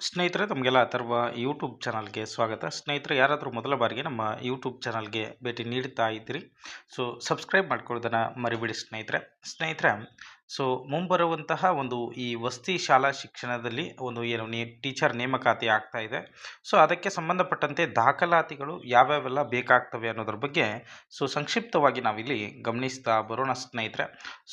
ಸ್ನೇಹಿತರೆ ತಮಗೆಲ್ಲ ಅಥರ್ವ ಯೂಟ್ಯೂಬ್ ಚಾನಲ್ಗೆ ಸ್ವಾಗತ. ಸ್ನೇಹಿತರೆ ಯಾರಾದರೂ ಮೊದಲ ಬಾರಿಗೆ ನಮ್ಮ ಯೂಟ್ಯೂಬ್ ಚಾನಲ್ಗೆ ಭೇಟಿ ನೀಡ್ತಾ ಇದ್ದೀರಿ, ಸೊ ಸಬ್ಸ್ಕ್ರೈಬ್ ಮಾಡ್ಕೊಳ್ಳೋದನ್ನು ಮರಿಬೇಡಿ ಸ್ನೇಹಿತರೆ. ಸೊ ಮುಂಬರುವಂತಹ ಒಂದು ಈ ವಸತಿ ಶಾಲಾ ಶಿಕ್ಷಣದಲ್ಲಿ ಒಂದು ಏನು ಟೀಚರ್ ನೇಮಕಾತಿ ಆಗ್ತಾ ಇದೆ. ಸೊ ಅದಕ್ಕೆ ಸಂಬಂಧಪಟ್ಟಂತೆ ದಾಖಲಾತಿಗಳು ಯಾವ್ಯಾವೆಲ್ಲ ಬೇಕಾಗ್ತವೆ ಅನ್ನೋದ್ರ ಬಗ್ಗೆ ಸೊ ಸಂಕ್ಷಿಪ್ತವಾಗಿ ನಾವಿಲ್ಲಿ ಗಮನಿಸ್ತಾ ಬರೋಣ ಸ್ನೇಹಿತರೆ.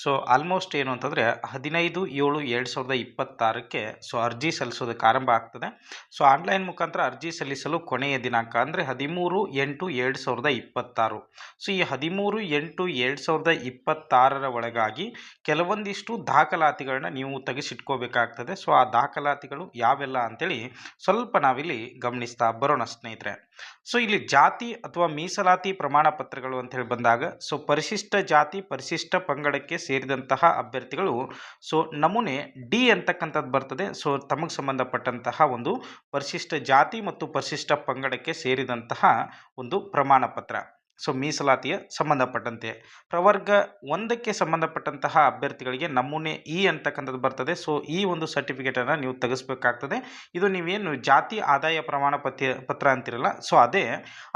ಸೊ ಆಲ್ಮೋಸ್ಟ್ ಏನು ಅಂತಂದರೆ 15/7/2026ಕ್ಕೆ ಸೊ ಅರ್ಜಿ ಸಲ್ಲಿಸೋದಕ್ಕೆ ಆರಂಭ ಆಗ್ತದೆ. ಸೊ ಆನ್ಲೈನ್ ಮುಖಾಂತರ ಅರ್ಜಿ ಸಲ್ಲಿಸಲು ಕೊನೆಯ ದಿನಾಂಕ ಅಂದರೆ 13/8/2026. ಸೊ ಈ 13/8/2026 ಒಳಗಾಗಿ ಕೆಲವೊಂದಿಷ್ಟು ದಾಖಲಾತಿಗಳನ್ನ ನೀವು ತೆಗೆಸಿಟ್ಕೋಬೇಕಾಗ್ತದೆ. ಸೊ ಆ ದಾಖಲಾತಿಗಳು ಯಾವೆಲ್ಲ ಅಂತೇಳಿ ಸ್ವಲ್ಪ ನಾವಿಲ್ಲಿ ಗಮನಿಸ್ತಾ ಬರೋಣ ಸ್ನೇಹಿತರೆ. ಸೊ ಇಲ್ಲಿ ಜಾತಿ ಅಥವಾ ಮೀಸಲಾತಿ ಪ್ರಮಾಣ ಪತ್ರಗಳು ಅಂತ ಹೇಳಿ ಬಂದಾಗ ಸೊ ಪರಿಶಿಷ್ಟ ಜಾತಿ ಪರಿಶಿಷ್ಟ ಪಂಗಡಕ್ಕೆ ಸೇರಿದಂತಹ ಅಭ್ಯರ್ಥಿಗಳು ಸೊ ನಮೂನೆ ಡಿ ಅಂತಕ್ಕಂಥದ್ದು ಬರ್ತದೆ. ಸೊ ತಮಗೆ ಸಂಬಂಧಪಟ್ಟಂತಹ ಒಂದು ಪರಿಶಿಷ್ಟ ಜಾತಿ ಮತ್ತು ಪರಿಶಿಷ್ಟ ಪಂಗಡಕ್ಕೆ ಸೇರಿದಂತಹ ಒಂದು ಪ್ರಮಾಣ ಪತ್ರ. ಸೊ ಮೀಸಲಾತಿಯ ಸಂಬಂಧಪಟ್ಟಂತೆ ಪ್ರವರ್ಗ 1ಕ್ಕೆ ಸಂಬಂಧಪಟ್ಟಂತಹ ಅಭ್ಯರ್ಥಿಗಳಿಗೆ ನಮೂನೆ ಇ ಅಂತಕ್ಕಂಥದ್ದು ಬರ್ತದೆ. ಸೊ ಈ ಒಂದು ಸರ್ಟಿಫಿಕೇಟನ್ನು ನೀವು ತೆಗೆಸ್ಬೇಕಾಗ್ತದೆ. ಇದು ನೀವೇನು ಜಾತಿ ಆದಾಯ ಪ್ರಮಾಣ ಪತ್ರ ಅಂತಿರಲ್ಲ, ಸೊ ಅದೇ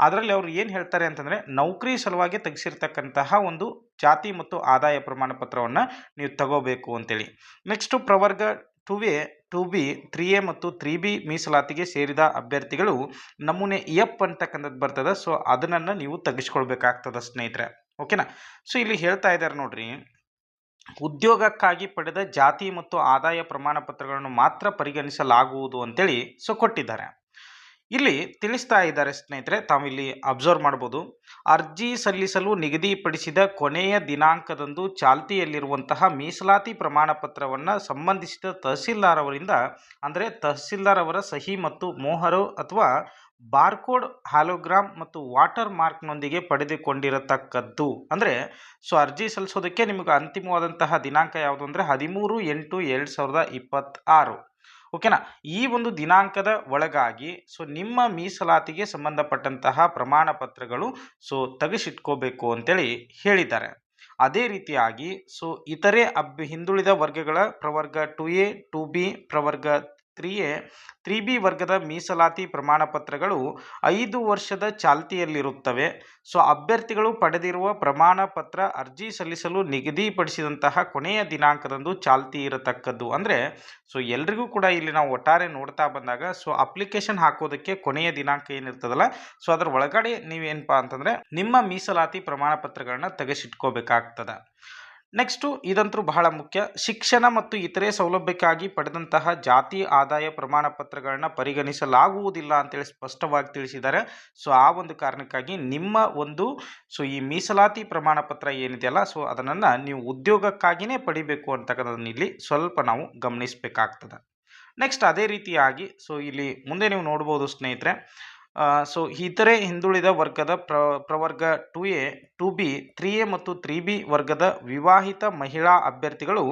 ಅದರಲ್ಲಿ ಅವರು ಏನು ಹೇಳ್ತಾರೆ ಅಂತಂದರೆ ನೌಕರಿ ಸಲುವಾಗಿ ತೆಗೆಸಿರ್ತಕ್ಕಂತಹ ಒಂದು ಜಾತಿ ಮತ್ತು ಆದಾಯ ಪ್ರಮಾಣ ಪತ್ರವನ್ನು ನೀವು ತಗೋಬೇಕು ಅಂತೇಳಿ. ನೆಕ್ಸ್ಟು ಪ್ರವರ್ಗ 2A 2B 3A ಮತ್ತು 3B ಮೀಸಲಾತಿಗೆ ಸೇರಿದ ಅಭ್ಯರ್ಥಿಗಳು ನಮೂನೆ ಎಫ್ ಅಂತಕ್ಕಂಥದ್ದು ಬರ್ತದೆ. ಸೊ ಅದನ್ನು ನೀವು ತೆಗೆಸ್ಕೊಳ್ಬೇಕಾಗ್ತದೆ ಸ್ನೇಹಿತರೆ, ಓಕೆನಾ. ಸೊ ಇಲ್ಲಿ ಹೇಳ್ತಾ ಇದ್ದಾರೆ ನೋಡ್ರಿ, ಉದ್ಯೋಗಕ್ಕಾಗಿ ಪಡೆದ ಜಾತಿ ಮತ್ತು ಆದಾಯ ಪ್ರಮಾಣ ಪತ್ರಗಳನ್ನು ಮಾತ್ರ ಪರಿಗಣಿಸಲಾಗುವುದು ಅಂತೇಳಿ ಸೊ ಕೊಟ್ಟಿದ್ದಾರೆ. ಇಲ್ಲಿ ತಿಳಿಸ್ತಾ ಇದ್ದಾರೆ ಸ್ನೇಹಿತರೆ, ತಾವಿಲ್ಲಿ ಅಬ್ಸರ್ವ್ ಮಾಡ್ಬೋದು. ಅರ್ಜಿ ಸಲ್ಲಿಸಲು ನಿಗದಿಪಡಿಸಿದ ಕೊನೆಯ ದಿನಾಂಕದಂದು ಚಾಲ್ತಿಯಲ್ಲಿರುವಂತಹ ಮೀಸಲಾತಿ ಪ್ರಮಾಣ ಪತ್ರವನ್ನು ಸಂಬಂಧಿಸಿದ ತಹಸೀಲ್ದಾರ್ ಅವರಿಂದ ಅಂದರೆ ತಹಸೀಲ್ದಾರ್ ಅವರ ಸಹಿ ಮತ್ತು ಮೊಹರು ಅಥವಾ ಬಾರ್ಕೋಡ್ ಹಾಲೋಗ್ರಾಮ್ ಮತ್ತು ವಾಟರ್ ಮಾರ್ಕ್ನೊಂದಿಗೆ ಪಡೆದುಕೊಂಡಿರತಕ್ಕದ್ದು. ಅಂದರೆ ಸೊ ಅರ್ಜಿ ಸಲ್ಲಿಸೋದಕ್ಕೆ ನಿಮಗೆ ಅಂತಿಮವಾದಂತಹ ದಿನಾಂಕ ಯಾವುದು ಅಂದರೆ 13/8/2026, ಓಕೆನಾ. ಈ ಒಂದು ದಿನಾಂಕದ ಒಳಗಾಗಿ ಸೊ ನಿಮ್ಮ ಮೀಸಲಾತಿಗೆ ಸಂಬಂಧಪಟ್ಟಂತಹ ಪ್ರಮಾಣ ಪತ್ರಗಳು ಸೊ ತೆಗೆಸಿಟ್ಕೋಬೇಕು ಅಂತೇಳಿ ಹೇಳಿದ್ದಾರೆ. ಅದೇ ರೀತಿಯಾಗಿ ಸೊ ಇತರೆ ಹಿಂದುಳಿದ ವರ್ಗಗಳ ಪ್ರವರ್ಗ 2A 2B ಪ್ರವರ್ಗ 3A 3B ವರ್ಗದ ಮೀಸಲಾತಿ ಪ್ರಮಾಣ ಪತ್ರಗಳು 5 ವರ್ಷದ ಚಾಲ್ತಿಯಲ್ಲಿರುತ್ತವೆ. ಸೊ ಅಭ್ಯರ್ಥಿಗಳು ಪಡೆದಿರುವ ಪ್ರಮಾಣ ಪತ್ರ ಅರ್ಜಿ ಸಲ್ಲಿಸಲು ನಿಗದಿಪಡಿಸಿದಂತಹ ಕೊನೆಯ ದಿನಾಂಕದಂದು ಚಾಲ್ತಿ ಇರತಕ್ಕದ್ದು. ಅಂದರೆ ಸೊ ಎಲ್ರಿಗೂ ಕೂಡ ಇಲ್ಲಿ ನಾವು ಒಟ್ಟಾರೆ ನೋಡ್ತಾ ಬಂದಾಗ ಸೊ ಅಪ್ಲಿಕೇಶನ್ ಹಾಕೋದಕ್ಕೆ ಕೊನೆಯ ದಿನಾಂಕ ಏನಿರ್ತದಲ್ಲ ಸೊ ಅದರ ಒಳಗಡೆ ನೀವೇನಪ್ಪ ಅಂತಂದರೆ ನಿಮ್ಮ ಮೀಸಲಾತಿ ಪ್ರಮಾಣ ಪತ್ರಗಳನ್ನ ತೆಗೆಸಿಟ್ಕೋಬೇಕಾಗ್ತದೆ. ನೆಕ್ಸ್ಟು ಇದಂತೂ ಬಹಳ ಮುಖ್ಯ. ಶಿಕ್ಷಣ ಮತ್ತು ಇತರೆ ಸೌಲಭ್ಯಕ್ಕಾಗಿ ಪಡೆದಂತಹ ಜಾತಿ ಆದಾಯ ಪ್ರಮಾಣ ಪತ್ರಗಳನ್ನ ಪರಿಗಣಿಸಲಾಗುವುದಿಲ್ಲ ಅಂತೇಳಿ ಸ್ಪಷ್ಟವಾಗಿ ತಿಳಿಸಿದ್ದಾರೆ. ಸೊ ಆ ಒಂದು ಕಾರಣಕ್ಕಾಗಿ ನಿಮ್ಮ ಒಂದು ಸೊ ಈ ಮೀಸಲಾತಿ ಪ್ರಮಾಣ ಪತ್ರ ಏನಿದೆಯಲ್ಲ ಸೊ ಅದನ್ನು ನೀವು ಉದ್ಯೋಗಕ್ಕಾಗಿಯೇ ಪಡಿಬೇಕು ಅಂತಕ್ಕಂಥದ್ದನ್ನು ಇಲ್ಲಿ ಸ್ವಲ್ಪ ನಾವು ಗಮನಿಸಬೇಕಾಗ್ತದೆ. ನೆಕ್ಸ್ಟ್ ಅದೇ ರೀತಿಯಾಗಿ ಸೊ ಇಲ್ಲಿ ಮುಂದೆ ನೀವು ನೋಡ್ಬೋದು ಸ್ನೇಹಿತರೆ, ಸೊ ಇತರೆ ಹಿಂದುಳಿದ ವರ್ಗದ ಪ್ರವರ್ಗ 2A 2B 3A ಮತ್ತು 3B ವರ್ಗದ ವಿವಾಹಿತ ಮಹಿಳಾ ಅಭ್ಯರ್ಥಿಗಳು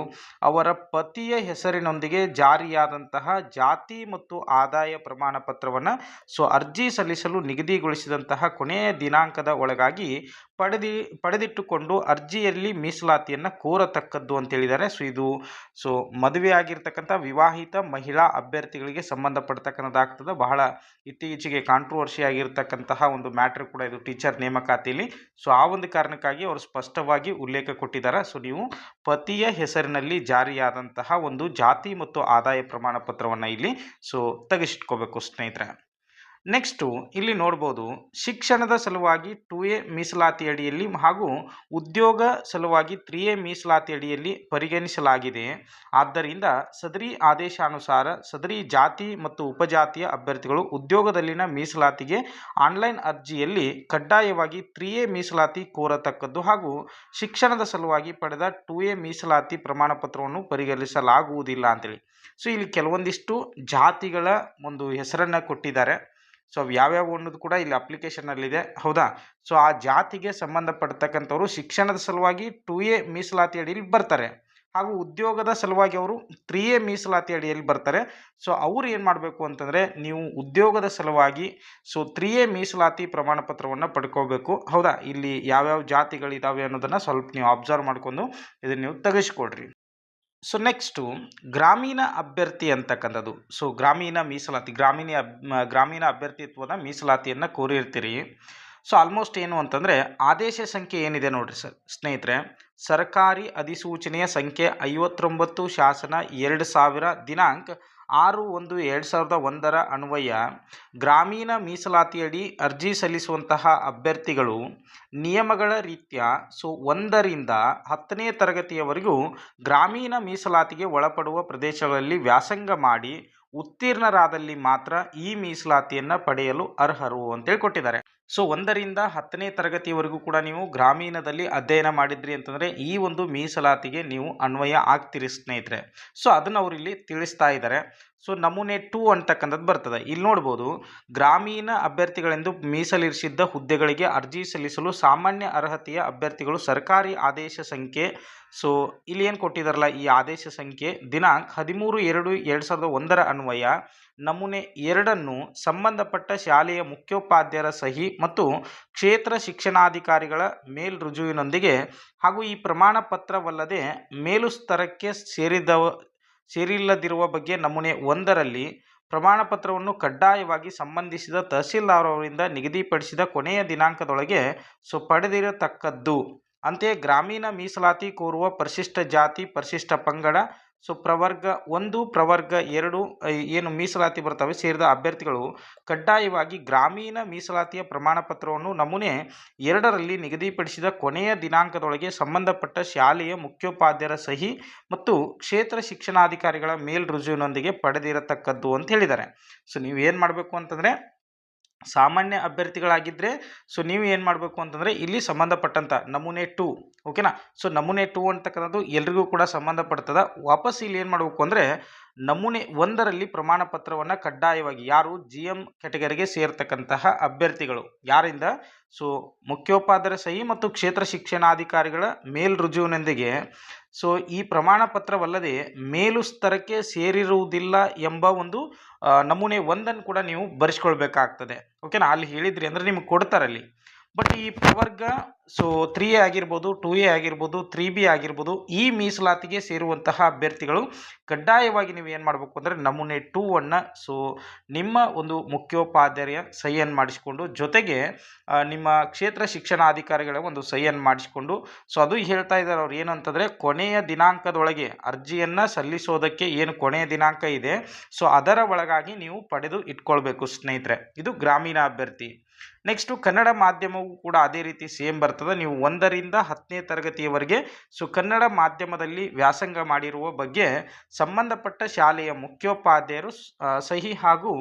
ಅವರ ಪತಿಯ ಹೆಸರಿನೊಂದಿಗೆ ಜಾರಿಯಾದಂತಹ ಜಾತಿ ಮತ್ತು ಆದಾಯ ಪ್ರಮಾಣ ಪತ್ರವನ್ನು ಸೊ ಅರ್ಜಿ ಸಲ್ಲಿಸಲು ನಿಗದಿಗೊಳಿಸಿದಂತಹ ಕೊನೆಯ ದಿನಾಂಕದ ಒಳಗಾಗಿ ಪಡೆದಿಟ್ಟುಕೊಂಡು ಅರ್ಜಿಯಲ್ಲಿ ಮೀಸಲಾತಿಯನ್ನು ಕೋರತಕ್ಕದ್ದು ಅಂತೇಳಿದ್ದಾರೆ. ಸೊ ಇದು ಸೊ ಮದುವೆ ಆಗಿರ್ತಕ್ಕಂಥ ವಿವಾಹಿತ ಮಹಿಳಾ ಅಭ್ಯರ್ಥಿಗಳಿಗೆ ಸಂಬಂಧಪಡ್ತಕ್ಕಂಥದ್ದಾಗ್ತದೆ. ಬಹಳ ಇತ್ತೀಚೆಗೆ ಕಾಂಟ್ರವರ್ಸಿ ಆಗಿರ್ತಕ್ಕಂತಹ ಒಂದು ಮ್ಯಾಟ್ರ್ ಕೂಡ ಇದು ಟೀಚರ್ ನೇಮಕಾತಿಯಲ್ಲಿ. ಸೊ ಆ ಒಂದು ಕಾರಣಕ್ಕಾಗಿ ಅವರು ಸ್ಪಷ್ಟವಾಗಿ ಉಲ್ಲೇಖ ಕೊಟ್ಟಿದ್ದಾರೆ. ಸೊ ನೀವು ಪತಿಯ ಹೆಸರಿನಲ್ಲಿ ಜಾರಿಯಾದಂತಹ ಒಂದು ಜಾತಿ ಮತ್ತು ಆದಾಯ ಪ್ರಮಾಣ ಪತ್ರವನ್ನು ಇಲ್ಲಿ ಸೊ ತೆಗೆಸಿಟ್ಕೋಬೇಕು ಸ್ನೇಹಿತರೆ. ನೆಕ್ಸ್ಟು ಇಲ್ಲಿ ನೋಡ್ಬೋದು, ಶಿಕ್ಷಣದ ಸಲುವಾಗಿ 2A ಮೀಸಲಾತಿ ಅಡಿಯಲ್ಲಿ ಹಾಗೂ ಉದ್ಯೋಗ ಸಲುವಾಗಿ 3A ಮೀಸಲಾತಿ ಅಡಿಯಲ್ಲಿ ಪರಿಗಣಿಸಲಾಗಿದೆ. ಆದ್ದರಿಂದ ಸದರಿ ಆದೇಶಾನುಸಾರ ಸದರಿ ಜಾತಿ ಮತ್ತು ಉಪಜಾತಿಯ ಅಭ್ಯರ್ಥಿಗಳು ಉದ್ಯೋಗದಲ್ಲಿನ ಮೀಸಲಾತಿಗೆ ಆನ್ಲೈನ್ ಅರ್ಜಿಯಲ್ಲಿ ಕಡ್ಡಾಯವಾಗಿ 3A ಮೀಸಲಾತಿ ಕೋರತಕ್ಕದ್ದು ಹಾಗೂ ಶಿಕ್ಷಣದ ಸಲುವಾಗಿ ಪಡೆದ 2A ಮೀಸಲಾತಿ ಪ್ರಮಾಣ ಪತ್ರವನ್ನು ಪರಿಗಣಿಸಲಾಗುವುದಿಲ್ಲ ಅಂತೇಳಿ. ಸೊ ಇಲ್ಲಿ ಕೆಲವೊಂದಿಷ್ಟು ಜಾತಿಗಳ ಒಂದು ಹೆಸರನ್ನು ಕೊಟ್ಟಿದ್ದಾರೆ. ಸೊ ಅವು ಯಾವ್ಯಾವ ಅನ್ನೋದು ಕೂಡ ಇಲ್ಲಿ ಅಪ್ಲಿಕೇಶನ್ನಲ್ಲಿದೆ, ಹೌದಾ. ಸೊ ಆ ಜಾತಿಗೆ ಸಂಬಂಧಪಡ್ತಕ್ಕಂಥವ್ರು ಶಿಕ್ಷಣದ ಸಲುವಾಗಿ 2A ಮೀಸಲಾತಿ ಅಡಿಯಲ್ಲಿ ಬರ್ತಾರೆ ಹಾಗೂ ಉದ್ಯೋಗದ ಸಲುವಾಗಿ ಅವರು 3A ಮೀಸಲಾತಿ ಅಡಿಯಲ್ಲಿ ಬರ್ತಾರೆ. ಸೊ ಅವ್ರು ಏನು ಮಾಡಬೇಕು ಅಂತಂದರೆ ನೀವು ಉದ್ಯೋಗದ ಸಲುವಾಗಿ ಸೊ 3A ಮೀಸಲಾತಿ ಪ್ರಮಾಣ ಪತ್ರವನ್ನು ಪಡ್ಕೋಬೇಕು, ಹೌದಾ. ಇಲ್ಲಿ ಯಾವ್ಯಾವ ಜಾತಿಗಳಿದ್ದಾವೆ ಅನ್ನೋದನ್ನು ಸ್ವಲ್ಪ ನೀವು ಅಬ್ಸರ್ವ್ ಮಾಡ್ಕೊಂಡು ಇದನ್ನು ನೀವು ತೆಗೆಸ್ಕೊಡ್ರಿ. ಸೊ ನೆಕ್ಸ್ಟು ಗ್ರಾಮೀಣ ಅಭ್ಯರ್ಥಿ ಅಂತಕ್ಕಂಥದ್ದು. ಸೊ ಗ್ರಾಮೀಣ ಮೀಸಲಾತಿ, ಗ್ರಾಮೀಣ ಅಭ್ಯರ್ಥಿತ್ವದ ಮೀಸಲಾತಿಯನ್ನು ಕೋರಿರ್ತೀರಿ. ಸೊ ಆಲ್ಮೋಸ್ಟ್ ಏನು ಅಂತಂದರೆ ಆದೇಶ ಸಂಖ್ಯೆ ಏನಿದೆ ನೋಡ್ರಿ ಸ್ನೇಹಿತರೆ, ಸರ್ಕಾರಿ ಅಧಿಸೂಚನೆಯ ಸಂಖ್ಯೆ 59 ಶಾಸನ 2000 ದಿನಾಂಕ 6/1/2001 ಅನ್ವಯ ಗ್ರಾಮೀಣ ಮೀಸಲಾತಿಯಡಿ ಅರ್ಜಿ ಸಲ್ಲಿಸುವಂತಹ ಅಭ್ಯರ್ಥಿಗಳು ನಿಯಮಗಳ ರೀತ್ಯ 1ರಿಂದ 10ನೇ ತರಗತಿಯವರೆಗೂ ಗ್ರಾಮೀಣ ಮೀಸಲಾತಿಗೆ ಒಳಪಡುವ ಪ್ರದೇಶಗಳಲ್ಲಿ ವ್ಯಾಸಂಗ ಮಾಡಿ ಉತ್ತೀರ್ಣರಾದಲ್ಲಿ ಮಾತ್ರ ಈ ಮೀಸಲಾತಿಯನ್ನು ಪಡೆಯಲು ಅರ್ಹರು ಅಂತೇಳಿ ಕೊಟ್ಟಿದ್ದಾರೆ. ಸೊ 1ರಿಂದ 10ನೇ ತರಗತಿಯವರೆಗೂ ಕೂಡ ನೀವು ಗ್ರಾಮೀಣದಲ್ಲಿ ಅಧ್ಯಯನ ಮಾಡಿದ್ರಿ ಅಂತಂದರೆ ಈ ಒಂದು ಮೀಸಲಾತಿಗೆ ನೀವು ಅನ್ವಯ ಆಗ್ತೀರಿ ಸ್ನೇಹಿತರೆ. ಸೊ ಅದನ್ನು ಅವರು ಇಲ್ಲಿ ತಿಳಿಸ್ತಾ ಇದ್ದಾರೆ. ಸೊ ನಮೂನೆ 2 ಅಂತಕ್ಕಂಥದ್ದು ಬರ್ತದೆ. ಇಲ್ಲಿ ನೋಡ್ಬೋದು, ಗ್ರಾಮೀಣ ಅಭ್ಯರ್ಥಿಗಳೆಂದು ಮೀಸಲಿರಿಸಿದ್ದ ಹುದ್ದೆಗಳಿಗೆ ಅರ್ಜಿ ಸಲ್ಲಿಸಲು ಸಾಮಾನ್ಯ ಅರ್ಹತೆಯ ಅಭ್ಯರ್ಥಿಗಳು ಸರ್ಕಾರಿ ಆದೇಶ ಸಂಖ್ಯೆ, ಸೊ ಇಲ್ಲಿ ಏನು ಕೊಟ್ಟಿದ್ದಾರಲ್ಲ ಈ ಆದೇಶ ಸಂಖ್ಯೆ ದಿನಾಂಕ 13/2/2001 ಅನ್ವಯ ನಮೂನೆ 2 ಸಂಬಂಧಪಟ್ಟ ಶಾಲೆಯ ಮುಖ್ಯೋಪಾಧ್ಯಾಯರ ಸಹಿ ಮತ್ತು ಕ್ಷೇತ್ರ ಶಿಕ್ಷಣಾಧಿಕಾರಿಗಳ ಮೇಲ್ರುಜುವಿನೊಂದಿಗೆ ಹಾಗೂ ಈ ಪ್ರಮಾಣ ಪತ್ರವಲ್ಲದೆ ಮೇಲು ಸ್ತರಕ್ಕೆ ಸೇರಿಲ್ಲದಿರುವ ಬಗ್ಗೆ ನಮೂನೆ 1ರಲ್ಲಿ ಪ್ರಮಾಣ ಪತ್ರವನ್ನು ಕಡ್ಡಾಯವಾಗಿ ಸಂಬಂಧಿಸಿದ ತಹಸೀಲ್ದಾರ್ ಅವರಿಂದ ನಿಗದಿಪಡಿಸಿದ ಕೊನೆಯ ದಿನಾಂಕದೊಳಗೆ ಪಡೆದಿರತಕ್ಕದ್ದು. ಅಂತೆಯೇ ಗ್ರಾಮೀಣ ಮೀಸಲಾತಿ ಕೋರುವ ಪರಿಶಿಷ್ಟ ಜಾತಿ, ಪರಿಶಿಷ್ಟ ಪಂಗಡ, ಸೊ ಪ್ರವರ್ಗ 1, ಪ್ರವರ್ಗ 2 ಏನು ಮೀಸಲಾತಿ ಬರ್ತವೆ ಸೇರಿದ ಅಭ್ಯರ್ಥಿಗಳು ಕಡ್ಡಾಯವಾಗಿ ಗ್ರಾಮೀಣ ಮೀಸಲಾತಿಯ ಪ್ರಮಾಣ ಪತ್ರವನ್ನು ನಮೂನೆ 2ರಲ್ಲಿ ನಿಗದಿಪಡಿಸಿದ ಕೊನೆಯ ದಿನಾಂಕದೊಳಗೆ ಸಂಬಂಧಪಟ್ಟ ಶಾಲೆಯ ಮುಖ್ಯೋಪಾಧ್ಯಾಯರ ಸಹಿ ಮತ್ತು ಕ್ಷೇತ್ರ ಶಿಕ್ಷಣಾಧಿಕಾರಿಗಳ ಮೇಲ್ರುಜುವಿನೊಂದಿಗೆ ಪಡೆದಿರತಕ್ಕದ್ದು ಅಂತ ಹೇಳಿದ್ದಾರೆ. ಸೊ ನೀವು ಏನು ಮಾಡಬೇಕು ಅಂತಂದರೆ ಸಾಮಾನ್ಯ ಅಭ್ಯರ್ಥಿಗಳಾಗಿದ್ದರೆ ಸೊ ನೀವು ಏನು ಮಾಡಬೇಕು ಅಂತಂದರೆ ಇಲ್ಲಿ ಸಂಬಂಧಪಟ್ಟಂಥ ನಮೂನೆ 2, ಓಕೆನಾ. ಸೊ ನಮೂನೆ 2 ಅಂತಕ್ಕಂಥದ್ದು ಎಲ್ರಿಗೂ ಕೂಡ ಸಂಬಂಧಪಡ್ತದೆ. ವಾಪಸ್ ಇಲ್ಲಿ ಏನು ಮಾಡಬೇಕು ಅಂದರೆ ನಮೂನೆ 1ರಲ್ಲಿ ಪ್ರಮಾಣ ಪತ್ರವನ್ನು ಕಡ್ಡಾಯವಾಗಿ ಯಾರು GM ಕ್ಯಾಟಗರಿಗೆ ಸೇರ್ತಕ್ಕಂತಹ ಅಭ್ಯರ್ಥಿಗಳು ಯಾರಿಂದ ಸೊ ಮುಖ್ಯೋಪಾಧ್ಯಾಯರ ಸಹಿ ಮತ್ತು ಕ್ಷೇತ್ರ ಶಿಕ್ಷಣಾಧಿಕಾರಿಗಳ ಮೇಲ್ರುಜುವಿನೊಂದಿಗೆ ಸೊ ಈ ಪ್ರಮಾಣ ಪತ್ರವಲ್ಲದೆ ಮೇಲು ಸ್ತರಕ್ಕೆ ಸೇರಿರುವುದಿಲ್ಲ ಎಂಬ ಒಂದು ನಮೂನೆ 1 ಕೂಡ ನೀವು ಬರೆಸ್ಕೊಳ್ಬೇಕಾಗ್ತದೆ, ಓಕೆನಾ. ಅಲ್ಲಿ ಹೇಳಿದ್ರಿ ಅಂದರೆ ನಿಮ್ಗೆ ಕೊಡ್ತಾರಲ್ಲಿ. ಬಟ್ ಈ ಪ್ರವರ್ಗ ಸೊ 3A ಆಗಿರ್ಬೋದು, 2A ಆಗಿರ್ಬೋದು, 3B ಆಗಿರ್ಬೋದು, ಈ ಮೀಸಲಾತಿಗೆ ಸೇರುವಂತಹ ಅಭ್ಯರ್ಥಿಗಳು ಕಡ್ಡಾಯವಾಗಿ ನೀವು ಏನು ಮಾಡಬೇಕು ಅಂದರೆ ನಮೂನೆ 2 ಸೊ ನಿಮ್ಮ ಒಂದು ಮುಖ್ಯೋಪಾಧ್ಯಾಯ ಸಹಿಯನ್ನು ಮಾಡಿಸಿಕೊಂಡು ಜೊತೆಗೆ ನಿಮ್ಮ ಕ್ಷೇತ್ರ ಶಿಕ್ಷಣಾಧಿಕಾರಿಗಳ ಒಂದು ಸಹಿಯನ್ನು ಮಾಡಿಸಿಕೊಂಡು ಸೊ ಅದು ಹೇಳ್ತಾ ಇದ್ದಾರೆ ಅವ್ರು ಏನು ಅಂತಂದರೆ ಕೊನೆಯ ದಿನಾಂಕದೊಳಗೆ ಅರ್ಜಿಯನ್ನು ಸಲ್ಲಿಸೋದಕ್ಕೆ ಏನು ಕೊನೆಯ ದಿನಾಂಕ ಇದೆ ಸೊ ಅದರ ಒಳಗಾಗಿ ನೀವು ಪಡೆದು ಇಟ್ಕೊಳ್ಬೇಕು ಸ್ನೇಹಿತರೆ. ಇದು ಗ್ರಾಮೀಣ ಅಭ್ಯರ್ಥಿ. ನೆಕ್ಸ್ಟು ಕನ್ನಡ ಮಾಧ್ಯಮವು ಕೂಡ ಅದೇ ರೀತಿ ಸೇಮ್ ಬರ್ತದೆ. ನೀವು 1ರಿಂದ 10ನೇ ತರಗತಿಯವರೆಗೆ ಸೊ ಕನ್ನಡ ಮಾಧ್ಯಮದಲ್ಲಿ ವ್ಯಾಸಂಗ ಮಾಡಿರುವ ಬಗ್ಗೆ ಸಂಬಂಧಪಟ್ಟ ಶಾಲೆಯ ಮುಖ್ಯೋಪಾಧ್ಯಾಯರು ಸಹಿ ಹಾಗೂ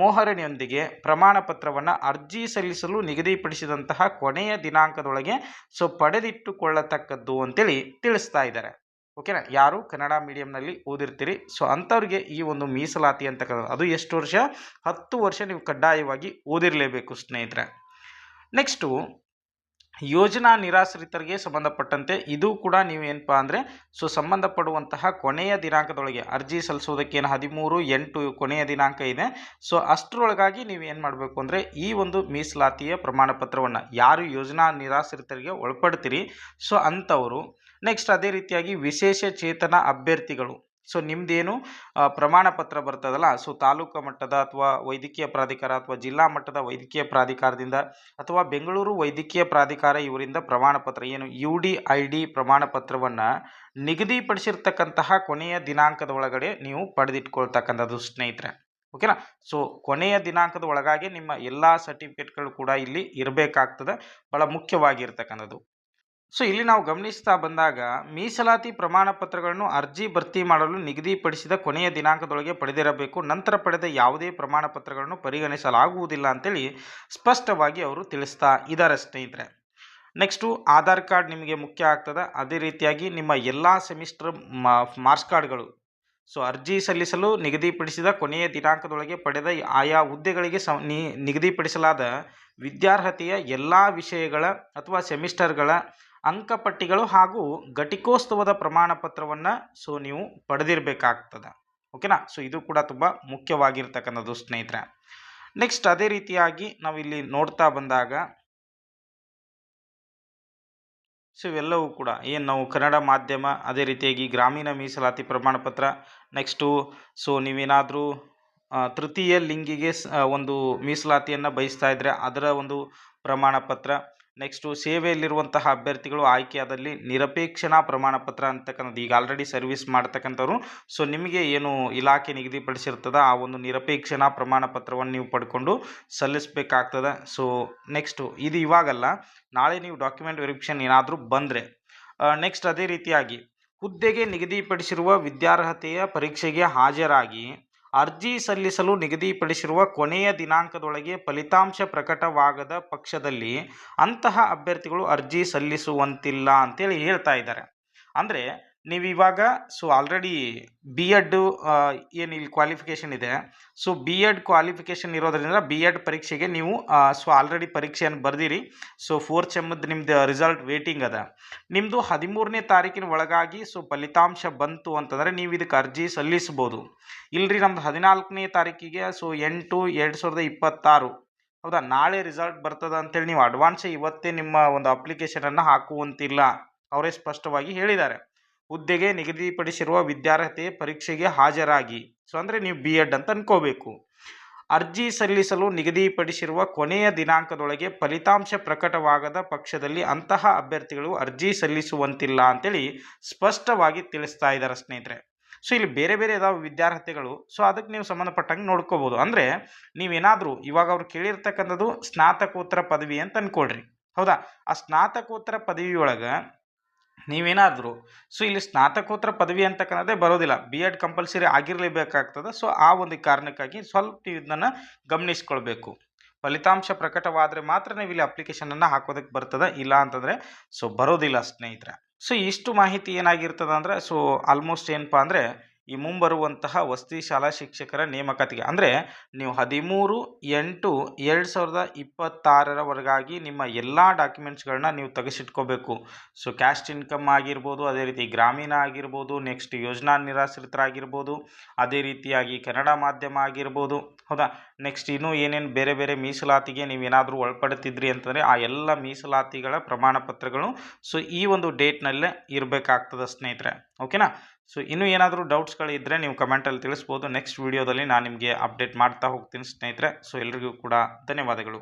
ಮೋಹರಣೆಯೊಂದಿಗೆ ಪ್ರಮಾಣ ಪತ್ರವನ್ನು ಅರ್ಜಿ ಸಲ್ಲಿಸಲು ನಿಗದಿಪಡಿಸಿದಂತಹ ಕೊನೆಯ ದಿನಾಂಕದೊಳಗೆ ಸೊ ಪಡೆದಿಟ್ಟುಕೊಳ್ಳತಕ್ಕದ್ದು ಅಂತೇಳಿ ತಿಳಿಸ್ತಾ ಇದ್ದಾರೆ, ಓಕೆನಾ. ಯಾರು ಕನ್ನಡ ಮೀಡಿಯಂನಲ್ಲಿ ಓದಿರ್ತೀರಿ ಸೊ ಅಂಥವ್ರಿಗೆ ಈ ಒಂದು ಮೀಸಲಾತಿ ಅಂತಕ್ಕಂಥದ್ದು ಅದು ಎಷ್ಟು ವರ್ಷ, 10 ವರ್ಷ ನೀವು ಕಡ್ಡಾಯವಾಗಿ ಓದಿರಲೇಬೇಕು ಸ್ನೇಹಿತರೆ. ನೆಕ್ಸ್ಟು ಯೋಜನಾ ನಿರಾಶ್ರಿತರಿಗೆ ಸಂಬಂಧಪಟ್ಟಂತೆ ಇದು ಕೂಡ ನೀವು ಏನಪ್ಪ ಅಂದರೆ ಸೊ ಸಂಬಂಧಪಡುವಂತಹ ಕೊನೆಯ ದಿನಾಂಕದೊಳಗೆ ಅರ್ಜಿ ಸಲ್ಲಿಸೋದಕ್ಕೆ ಏನು 13/8 ಕೊನೆಯ ದಿನಾಂಕ ಇದೆ. ಸೊ ಅಷ್ಟರೊಳಗಾಗಿ ನೀವು ಏನು ಮಾಡಬೇಕು ಅಂದರೆ ಈ ಒಂದು ಮೀಸಲಾತಿಯ ಪ್ರಮಾಣ ಪತ್ರವನ್ನು ಯಾರು ಯೋಜನಾ ನಿರಾಶ್ರಿತರಿಗೆ ಒಳಪಡ್ತೀರಿ ಸೊ ಅಂಥವರು. ನೆಕ್ಸ್ಟ್ ಅದೇ ರೀತಿಯಾಗಿ ವಿಶೇಷ ಚೇತನ ಅಭ್ಯರ್ಥಿಗಳು ಸೊ ನಿಮ್ಮದೇನು ಪ್ರಮಾಣ ಪತ್ರ ಬರ್ತದಲ್ಲ ಸೊ ತಾಲೂಕು ಮಟ್ಟದ ಅಥವಾ ವೈದ್ಯಕೀಯ ಪ್ರಾಧಿಕಾರ ಅಥವಾ ಜಿಲ್ಲಾ ಮಟ್ಟದ ವೈದ್ಯಕೀಯ ಪ್ರಾಧಿಕಾರದಿಂದ ಅಥವಾ ಬೆಂಗಳೂರು ವೈದ್ಯಕೀಯ ಪ್ರಾಧಿಕಾರ ಇವರಿಂದ ಪ್ರಮಾಣ ಪತ್ರ ಏನು UDID ಪ್ರಮಾಣ ಪತ್ರವನ್ನು ನಿಗದಿಪಡಿಸಿರ್ತಕ್ಕಂತಹ ಕೊನೆಯ ದಿನಾಂಕದ ಒಳಗಡೆ ನೀವು ಪಡೆದಿಟ್ಕೊಳ್ತಕ್ಕಂಥದ್ದು ಸ್ನೇಹಿತರೆ, ಓಕೆನಾ. ಸೊ ಕೊನೆಯ ದಿನಾಂಕದ ಒಳಗಾಗಿ ನಿಮ್ಮ ಎಲ್ಲ ಸರ್ಟಿಫಿಕೇಟ್ಗಳು ಕೂಡ ಇಲ್ಲಿ ಇರಬೇಕಾಗ್ತದೆ, ಭಾಳ ಮುಖ್ಯವಾಗಿರ್ತಕ್ಕಂಥದ್ದು. ಸೊ ಇಲ್ಲಿ ನಾವು ಗಮನಿಸ್ತಾ ಬಂದಾಗ ಮೀಸಲಾತಿ ಪ್ರಮಾಣ ಪತ್ರಗಳನ್ನು ಅರ್ಜಿ ಭರ್ತಿ ಮಾಡಲು ನಿಗದಿಪಡಿಸಿದ ಕೊನೆಯ ದಿನಾಂಕದೊಳಗೆ ಪಡೆದಿರಬೇಕು, ನಂತರ ಪಡೆದ ಯಾವುದೇ ಪ್ರಮಾಣ ಪತ್ರಗಳನ್ನು ಪರಿಗಣಿಸಲಾಗುವುದಿಲ್ಲ ಅಂತೇಳಿ ಸ್ಪಷ್ಟವಾಗಿ ಅವರು ತಿಳಿಸ್ತಾ ಇದ್ದಾರೆ ಸ್ನೇಹಿತರೆ. ನೆಕ್ಸ್ಟು ಆಧಾರ್ ಕಾರ್ಡ್ ನಿಮಗೆ ಮುಖ್ಯ ಆಗ್ತದೆ. ಅದೇ ರೀತಿಯಾಗಿ ನಿಮ್ಮ ಎಲ್ಲ ಸೆಮಿಸ್ಟರ್ ಮಾರ್ಕ್ಸ್ ಕಾರ್ಡ್ಗಳು ಸೊ ಅರ್ಜಿ ಸಲ್ಲಿಸಲು ನಿಗದಿಪಡಿಸಿದ ಕೊನೆಯ ದಿನಾಂಕದೊಳಗೆ ಪಡೆದ ಆಯಾ ಹುದ್ದೆಗಳಿಗೆ ನಿಗದಿಪಡಿಸಲಾದ ವಿದ್ಯಾರ್ಹತೆಯ ಎಲ್ಲ ವಿಷಯಗಳ ಅಥವಾ ಸೆಮಿಸ್ಟರ್ಗಳ ಅಂಕಪಟ್ಟಿಗಳು ಹಾಗೂ ಘಟಿಕೋತ್ಸವದ ಪ್ರಮಾಣ ಪತ್ರವನ್ನು ಸೊ ನೀವು ಪಡೆದಿರಬೇಕಾಗ್ತದೆ, ಓಕೆನಾ. ಸೊ ಇದು ಕೂಡ ತುಂಬ ಮುಖ್ಯವಾಗಿರ್ತಕ್ಕಂಥದ್ದು ಸ್ನೇಹಿತರೆ. ನೆಕ್ಸ್ಟ್ ಅದೇ ರೀತಿಯಾಗಿ ನಾವಿಲ್ಲಿ ನೋಡ್ತಾ ಬಂದಾಗ ಸೊ ಇವೆಲ್ಲವೂ ಕೂಡ ಏನು ನಾವು ಕನ್ನಡ ಮಾಧ್ಯಮ, ಅದೇ ರೀತಿಯಾಗಿ ಗ್ರಾಮೀಣ ಮೀಸಲಾತಿ ಪ್ರಮಾಣ ಪತ್ರ, ನೆಕ್ಸ್ಟು ಸೊ ನೀವೇನಾದರೂ ತೃತೀಯ ಲಿಂಗಿಗೆ ಒಂದು ಮೀಸಲಾತಿಯನ್ನು ಬಯಸ್ತಾ ಇದ್ದರೆ ಅದರ ಒಂದು ಪ್ರಮಾಣ ಪತ್ರ, ನೆಕ್ಸ್ಟು ಸೇವೆಯಲ್ಲಿರುವಂತಹ ಅಭ್ಯರ್ಥಿಗಳು ಆಯ್ಕೆಯಾದಲ್ಲಿ ನಿರಪೇಕ್ಷಣಾ ಪ್ರಮಾಣ ಪತ್ರ ಅಂತಕ್ಕಂಥದ್ದು, ಈಗ ಆಲ್ರೆಡಿ ಸರ್ವಿಸ್ ಮಾಡ್ತಕ್ಕಂಥವ್ರು ಸೊ ನಿಮಗೆ ಏನು ಇಲಾಖೆ ನಿಗದಿಪಡಿಸಿರ್ತದ ಆ ಒಂದು ನಿರಪೇಕ್ಷಣಾ ಪ್ರಮಾಣ ಪತ್ರವನ್ನು ನೀವು ಪಡ್ಕೊಂಡು ಸಲ್ಲಿಸಬೇಕಾಗ್ತದೆ. ಸೊ ನೆಕ್ಸ್ಟು ಇದು ಇವಾಗಲ್ಲ, ನಾಳೆ ನೀವು ಡಾಕ್ಯುಮೆಂಟ್ ವೆರಿಫಿಕೇಷನ್ ಏನಾದರೂ ಬಂದರೆ ನೆಕ್ಸ್ಟ್ ಅದೇ ರೀತಿಯಾಗಿ ಹುದ್ದೆಗೆ ನಿಗದಿಪಡಿಸಿರುವ ವಿದ್ಯಾರ್ಹತೆಯ ಪರೀಕ್ಷೆಗೆ ಹಾಜರಾಗಿ ಅರ್ಜಿ ಸಲ್ಲಿಸಲು ನಿಗದಿಪಡಿಸಿರುವ ಕೊನೆಯ ದಿನಾಂಕದೊಳಗೆ ಫಲಿತಾಂಶ ಪ್ರಕಟವಾಗದ ಪಕ್ಷದಲ್ಲಿ ಅಂತಹ ಅಭ್ಯರ್ಥಿಗಳು ಅರ್ಜಿ ಸಲ್ಲಿಸುವಂತಿಲ್ಲ ಅಂತೇಳಿ ಹೇಳ್ತಾ ಇದ್ದಾರೆ. ಅಂದರೆ ನೀವಿವಾಗ ಸೊ ಆಲ್ರೆಡಿ ಬಿ ಎಡ್ ಏನು ಇಲ್ಲಿ ಕ್ವಾಲಿಫಿಕೇಷನ್ ಇದೆ, ಸೊ ಬಿ ಎಡ್ ಕ್ವಾಲಿಫಿಕೇಷನ್ ಇರೋದರಿಂದ ಬಿ ಎಡ್ ಪರೀಕ್ಷೆಗೆ ನೀವು ಸೊ ಆಲ್ರೆಡಿ ಪರೀಕ್ಷೆಯನ್ನು ಬರೆದಿರಿ. ಸೊ 4th ಸೆಮ್ಮದ್ದು ನಿಮ್ಮದು ರಿಸಲ್ಟ್ ವೇಟಿಂಗ್ ಅದ. ನಿಮ್ಮದು 13ನೇ ತಾರೀಕಿನ ಒಳಗಾಗಿ ಸೊ ಫಲಿತಾಂಶ ಬಂತು ಅಂತಂದರೆ ನೀವು ಇದಕ್ಕೆ ಅರ್ಜಿ ಸಲ್ಲಿಸ್ಬೋದು. ಇಲ್ರಿ ನಮ್ದು 14ನೇ ತಾರೀಕಿಗೆ ಸೊ 8/2026 ಹೌದಾ, ನಾಳೆ ರಿಸಲ್ಟ್ ಬರ್ತದೆ ಅಂತೇಳಿ ನೀವು ಅಡ್ವಾನ್ಸೇ ಇವತ್ತೇ ನಿಮ್ಮ ಒಂದು ಅಪ್ಲಿಕೇಶನನ್ನು ಹಾಕುವಂತಿಲ್ಲ. ಅವರೇ ಸ್ಪಷ್ಟವಾಗಿ ಹೇಳಿದ್ದಾರೆ. ಹುದ್ದೆಗೆ ನಿಗದಿಪಡಿಸಿರುವ ವಿದ್ಯಾರ್ಹತೆ ಪರೀಕ್ಷೆಗೆ ಹಾಜರಾಗಿ, ಸೊ ಅಂದರೆ ನೀವು ಬಿ ಎಡ್ ಅಂತ ಅನ್ಕೋಬೇಕು. ಅರ್ಜಿ ಸಲ್ಲಿಸಲು ನಿಗದಿಪಡಿಸಿರುವ ಕೊನೆಯ ದಿನಾಂಕದೊಳಗೆ ಫಲಿತಾಂಶ ಪ್ರಕಟವಾಗದ ಪಕ್ಷದಲ್ಲಿ ಅಂತಹ ಅಭ್ಯರ್ಥಿಗಳು ಅರ್ಜಿ ಸಲ್ಲಿಸುವಂತಿಲ್ಲ ಅಂತೇಳಿ ಸ್ಪಷ್ಟವಾಗಿ ತಿಳಿಸ್ತಾ ಇದ್ದಾರೆ ಸ್ನೇಹಿತರೆ. ಸೊ ಇಲ್ಲಿ ಬೇರೆ ಬೇರೆ ಇದಾವೆ ವಿದ್ಯಾರ್ಹತೆಗಳು, ಸೊ ಅದಕ್ಕೆ ನೀವು ಸಂಬಂಧಪಟ್ಟಂಗೆ ನೋಡ್ಕೋಬೋದು. ಅಂದರೆ ನೀವೇನಾದರೂ ಇವಾಗ ಅವ್ರು ಕೇಳಿರ್ತಕ್ಕಂಥದ್ದು ಸ್ನಾತಕೋತ್ತರ ಪದವಿ ಅಂತ ಅನ್ಕೊಳ್ರಿ, ಹೌದಾ. ಆ ಸ್ನಾತಕೋತ್ತರ ಪದವಿ ಒಳಗೆ ನೀವೇನಾದರೂ ಸೊ ಇಲ್ಲಿ ಸ್ನಾತಕೋತ್ತರ ಪದವಿ ಅಂತಕ್ಕಂಥದ್ದೇ ಬರೋದಿಲ್ಲ, ಬಿ ಎಡ್ ಕಂಪಲ್ಸರಿ ಆಗಿರಲೇಬೇಕಾಗ್ತದೆ. ಸೊ ಆ ಒಂದು ಕಾರಣಕ್ಕಾಗಿ ಸ್ವಲ್ಪ ನೀವು ಇದನ್ನು ಗಮನಿಸ್ಕೊಳ್ಬೇಕು. ಫಲಿತಾಂಶ ಪ್ರಕಟವಾದರೆ ಮಾತ್ರ ನೀವು ಇಲ್ಲಿ ಅಪ್ಲಿಕೇಶನನ್ನು ಹಾಕೋದಕ್ಕೆ ಬರ್ತದೆ, ಇಲ್ಲ ಅಂತಂದರೆ ಸೊ ಬರೋದಿಲ್ಲ ಸ್ನೇಹಿತರೆ. ಸೊ ಇಷ್ಟು ಮಾಹಿತಿ ಏನಾಗಿರ್ತದೆ ಅಂದರೆ ಸೊ ಆಲ್ಮೋಸ್ಟ್ ಏನಪ್ಪ ಅಂದರೆ ಈ ಮುಂಬರುವಂತಹ ವಸತಿ ಶಾಲಾ ಶಿಕ್ಷಕರ ನೇಮಕಾತಿಗೆ ಅಂದರೆ ನೀವು 13/8/2026 ನಿಮ್ಮ ಎಲ್ಲ ಡಾಕ್ಯುಮೆಂಟ್ಸ್ಗಳನ್ನ ನೀವು ತೆಗೆಸಿಟ್ಕೋಬೇಕು. ಸೊ ಕ್ಯಾಸ್ಟ್ ಇನ್ಕಮ್ ಆಗಿರ್ಬೋದು, ಅದೇ ರೀತಿ ಗ್ರಾಮೀಣ ಆಗಿರ್ಬೋದು, ನೆಕ್ಸ್ಟ್ ಯೋಜನಾ ನಿರಾಶ್ರಿತರಾಗಿರ್ಬೋದು, ಅದೇ ರೀತಿಯಾಗಿ ಕನ್ನಡ ಮಾಧ್ಯಮ ಆಗಿರ್ಬೋದು, ಹೌದಾ. ನೆಕ್ಸ್ಟ್ ಇನ್ನೂ ಏನೇನು ಬೇರೆ ಬೇರೆ ಮೀಸಲಾತಿಗೆ ನೀವೇನಾದರೂ ಒಳಪಡುತ್ತಿದ್ರಿ ಅಂತಂದರೆ ಆ ಎಲ್ಲ ಮೀಸಲಾತಿಗಳ ಪ್ರಮಾಣ ಪತ್ರಗಳು ಸೊ ಈ ಒಂದು ಡೇಟ್ನಲ್ಲೇ ಇರಬೇಕಾಗ್ತದೆ ಸ್ನೇಹಿತರೆ, ಓಕೆನಾ. ಸೊ ಇನ್ನೂ ಏನಾದರೂ ಡೌಟ್ಸ್ಗಳಿದ್ದರೆ ನೀವು ಕಮೆಂಟಲ್ಲಿ ತಿಳಿಸ್ಬೋದು. ನೆಕ್ಸ್ಟ್ ವೀಡಿಯೋದಲ್ಲಿ ನಾನು ನಿಮಗೆ ಅಪ್ಡೇಟ್ ಮಾಡ್ತಾ ಹೋಗ್ತೀನಿ ಸ್ನೇಹಿತರೆ. ಸೊ ಎಲ್ರಿಗೂ ಕೂಡ ಧನ್ಯವಾದಗಳು.